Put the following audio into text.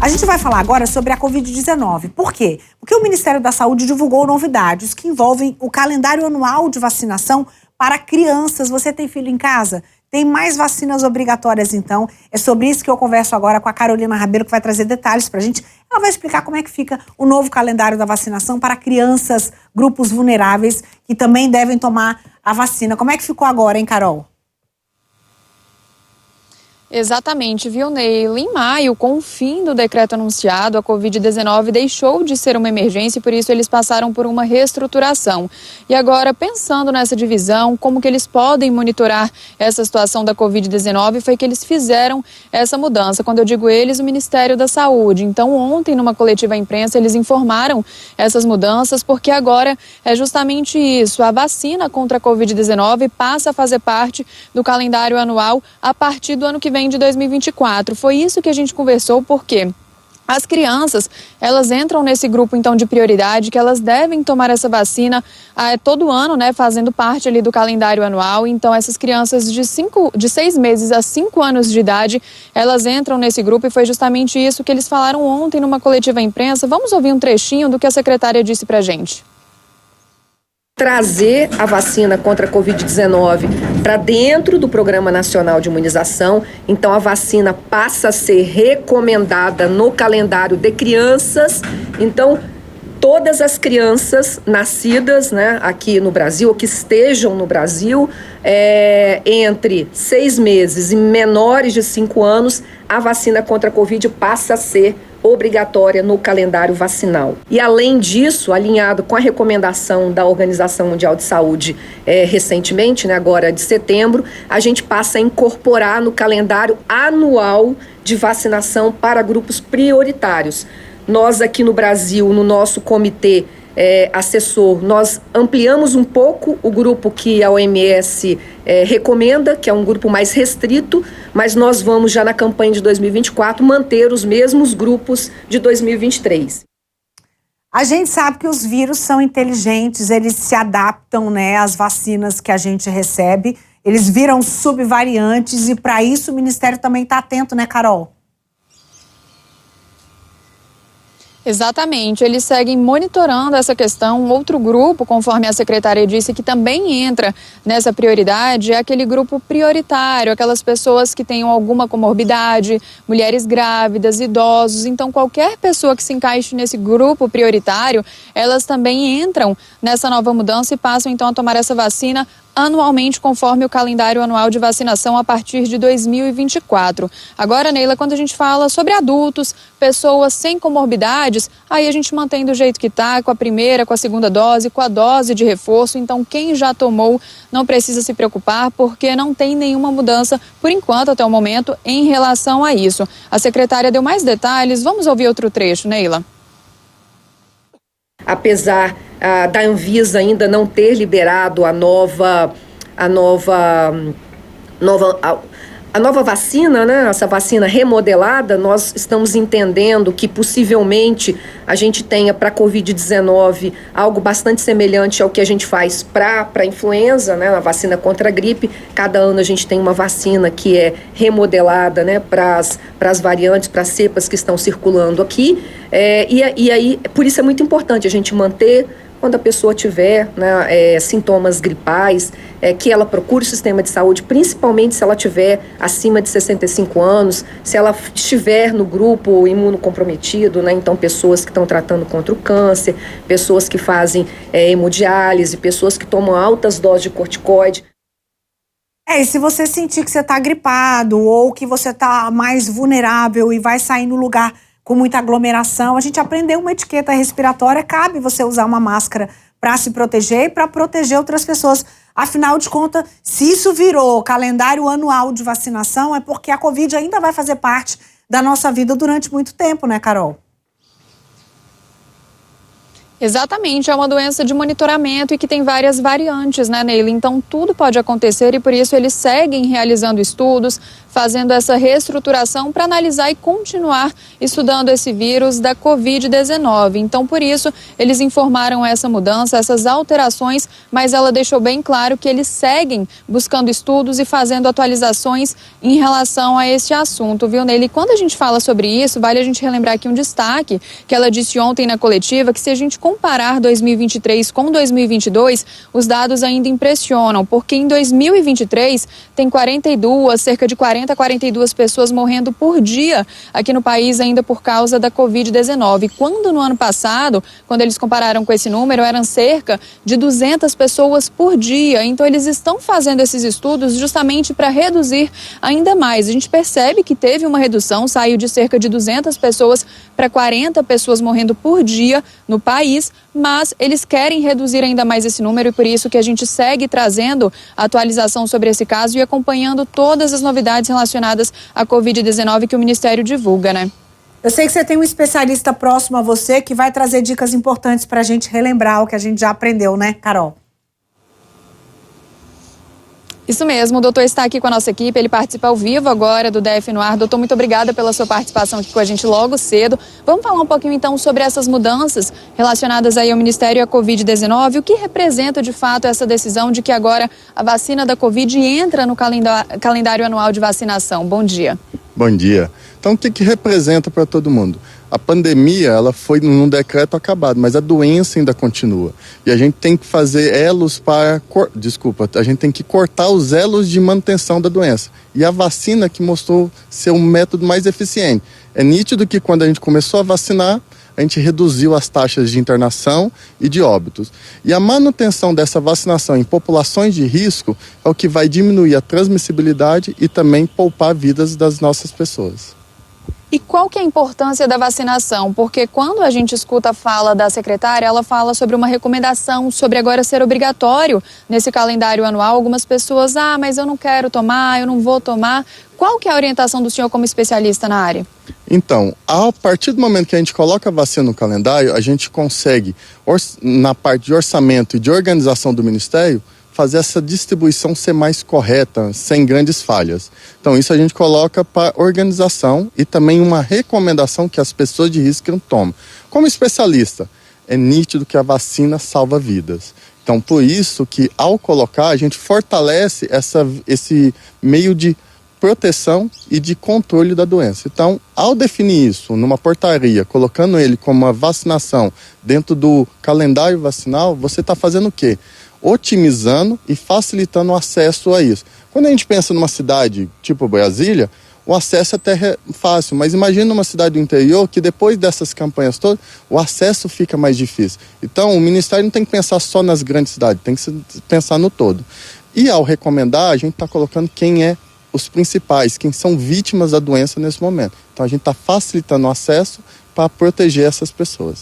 A gente vai falar agora sobre a Covid-19. Por quê? Porque o Ministério da Saúde divulgou novidades que envolvem o calendário anual de vacinação para crianças. Você tem filho em casa? Tem mais vacinas obrigatórias, então. É sobre isso que eu converso agora com a Carolina Rabelo, que vai trazer detalhes para a gente. Ela vai explicar como é que fica o novo calendário da vacinação para crianças, grupos vulneráveis, que também devem tomar a vacina. Como é que ficou agora, hein, Carol? Exatamente, viu, Neila? Em maio, com o fim do decreto anunciado, a Covid-19 deixou de ser uma emergência e por isso eles passaram por uma reestruturação. E agora, pensando nessa divisão, como que eles podem monitorar essa situação da Covid-19, foi que eles fizeram essa mudança. Quando eu digo eles, o Ministério da Saúde. Então, ontem, numa coletiva à imprensa, eles informaram essas mudanças, porque agora é justamente isso. A vacina contra a Covid-19 passa a fazer parte do calendário anual a partir do ano que vem, de 2024. Foi isso que a gente conversou, porque as crianças, elas entram nesse grupo, então, de prioridade, que elas devem tomar essa vacina todo ano, né, fazendo parte ali do calendário anual. Então, essas crianças de 6 meses a 5 anos de idade, elas entram nesse grupo e foi justamente isso que eles falaram ontem numa coletiva à imprensa. Vamos ouvir um trechinho do que a secretária disse pra gente. Trazer a vacina contra a Covid-19 para dentro do Programa Nacional de Imunização. Então, a vacina passa a ser recomendada no calendário de crianças. Então, todas as crianças nascidas, né, aqui no Brasil, ou que estejam no Brasil, entre 6 meses e menores de 5 anos, a vacina contra a Covid passa a ser obrigatória no calendário vacinal. E além disso, alinhado com a recomendação da Organização Mundial de Saúde recentemente, né, agora de setembro, a gente passa a incorporar no calendário anual de vacinação para grupos prioritários. Nós aqui no Brasil, no nosso comitê assessor, nós ampliamos um pouco o grupo que a OMS recomenda, que é um grupo mais restrito, mas nós vamos já na campanha de 2024 manter os mesmos grupos de 2023. A gente sabe que os vírus são inteligentes, eles se adaptam, né, às vacinas que a gente recebe, eles viram subvariantes e para isso o Ministério também está atento, né, Carol? Exatamente, eles seguem monitorando essa questão. Outro grupo, conforme a secretária disse, que também entra nessa prioridade, é aquele grupo prioritário, aquelas pessoas que tenham alguma comorbidade, mulheres grávidas, idosos. Então, qualquer pessoa que se encaixe nesse grupo prioritário, elas também entram nessa nova mudança e passam então a tomar essa vacina anualmente, conforme o calendário anual de vacinação a partir de 2024. Agora, Neila, quando a gente fala sobre adultos, pessoas sem comorbidades, aí a gente mantém do jeito que está, com a primeira, com a segunda dose, com a dose de reforço. Então, quem já tomou não precisa se preocupar, porque não tem nenhuma mudança, por enquanto, até o momento, em relação a isso. A secretária deu mais detalhes. Vamos ouvir outro trecho, Neila. Apesar da Anvisa ainda não ter liberado a nova vacina, né? Essa vacina remodelada, nós estamos entendendo que possivelmente a gente tenha para a Covid-19 algo bastante semelhante ao que a gente faz para a influenza, né? A vacina contra a gripe. Cada ano a gente tem uma vacina que é remodelada, né? Para as variantes, para as cepas que estão circulando aqui. E aí, por isso é muito importante a gente manter, quando a pessoa tiver, né, sintomas gripais, que ela procure o sistema de saúde, principalmente se ela tiver acima de 65 anos, se ela estiver no grupo imunocomprometido, né, então pessoas que estão tratando contra o câncer, pessoas que fazem hemodiálise, pessoas que tomam altas doses de corticoide. E se você sentir que você está gripado ou que você está mais vulnerável e vai sair no lugar com muita aglomeração, a gente aprendeu uma etiqueta respiratória, cabe você usar uma máscara para se proteger e para proteger outras pessoas. Afinal de contas, se isso virou calendário anual de vacinação, é porque a Covid ainda vai fazer parte da nossa vida durante muito tempo, né, Carol? Exatamente, é uma doença de monitoramento e que tem várias variantes, né, Neila? Então, tudo pode acontecer e por isso eles seguem realizando estudos, fazendo essa reestruturação para analisar e continuar estudando esse vírus da Covid-19. Então, por isso, eles informaram essa mudança, essas alterações, mas ela deixou bem claro que eles seguem buscando estudos e fazendo atualizações em relação a esse assunto, viu, Neile? E quando a gente fala sobre isso, vale a gente relembrar aqui um destaque que ela disse ontem na coletiva, que se a gente comparar 2023 com 2022, os dados ainda impressionam, porque em 2023 tem cerca de 40 a 42 pessoas morrendo por dia aqui no país ainda por causa da Covid-19. Quando no ano passado, quando eles compararam com esse número, eram cerca de 200 pessoas por dia. Então eles estão fazendo esses estudos justamente para reduzir ainda mais. A gente percebe que teve uma redução, saiu de cerca de 200 pessoas para 40 pessoas morrendo por dia no país, mas eles querem reduzir ainda mais esse número e por isso que a gente segue trazendo atualização sobre esse caso e acompanhando todas as novidades relacionadas à Covid-19 que o Ministério divulga, né? Eu sei que você tem um especialista próximo a você que vai trazer dicas importantes para a gente relembrar o que a gente já aprendeu, né, Carol? Isso mesmo, o doutor está aqui com a nossa equipe, ele participa ao vivo agora do DF no Ar. Doutor, muito obrigada pela sua participação aqui com a gente logo cedo. Vamos falar um pouquinho então sobre essas mudanças relacionadas aí ao Ministério e à Covid-19. O que representa de fato essa decisão de que agora a vacina da Covid entra no calendário anual de vacinação? Bom dia. Bom dia. Então, o que representa para todo mundo? A pandemia, ela foi num decreto acabado, mas a doença ainda continua. E a gente tem que fazer elos a gente tem que cortar os elos de manutenção da doença. E a vacina que mostrou ser um método mais eficiente. É nítido que quando a gente começou a vacinar, a gente reduziu as taxas de internação e de óbitos. E a manutenção dessa vacinação em populações de risco é o que vai diminuir a transmissibilidade e também poupar vidas das nossas pessoas. E qual que é a importância da vacinação? Porque quando a gente escuta a fala da secretária, ela fala sobre uma recomendação, sobre agora ser obrigatório nesse calendário anual. Algumas pessoas, mas eu não quero tomar, eu não vou tomar. Qual que é a orientação do senhor como especialista na área? Então, a partir do momento que a gente coloca a vacina no calendário, a gente consegue, na parte de orçamento e de organização do Ministério, fazer essa distribuição ser mais correta, sem grandes falhas. Então, isso a gente coloca para organização e também uma recomendação que as pessoas de risco não tomam. Como especialista, é nítido que a vacina salva vidas. Então, por isso que, ao colocar, a gente fortalece esse meio de proteção e de controle da doença. Então, ao definir isso numa portaria, colocando ele como uma vacinação dentro do calendário vacinal, você está fazendo o quê? Otimizando e facilitando o acesso a isso. Quando a gente pensa numa cidade tipo Brasília, o acesso é até fácil, mas imagina uma cidade do interior que depois dessas campanhas todas, o acesso fica mais difícil. Então, o Ministério não tem que pensar só nas grandes cidades, tem que pensar no todo. E ao recomendar, a gente está colocando quem é os principais, quem são vítimas da doença nesse momento. Então, a gente está facilitando o acesso para proteger essas pessoas.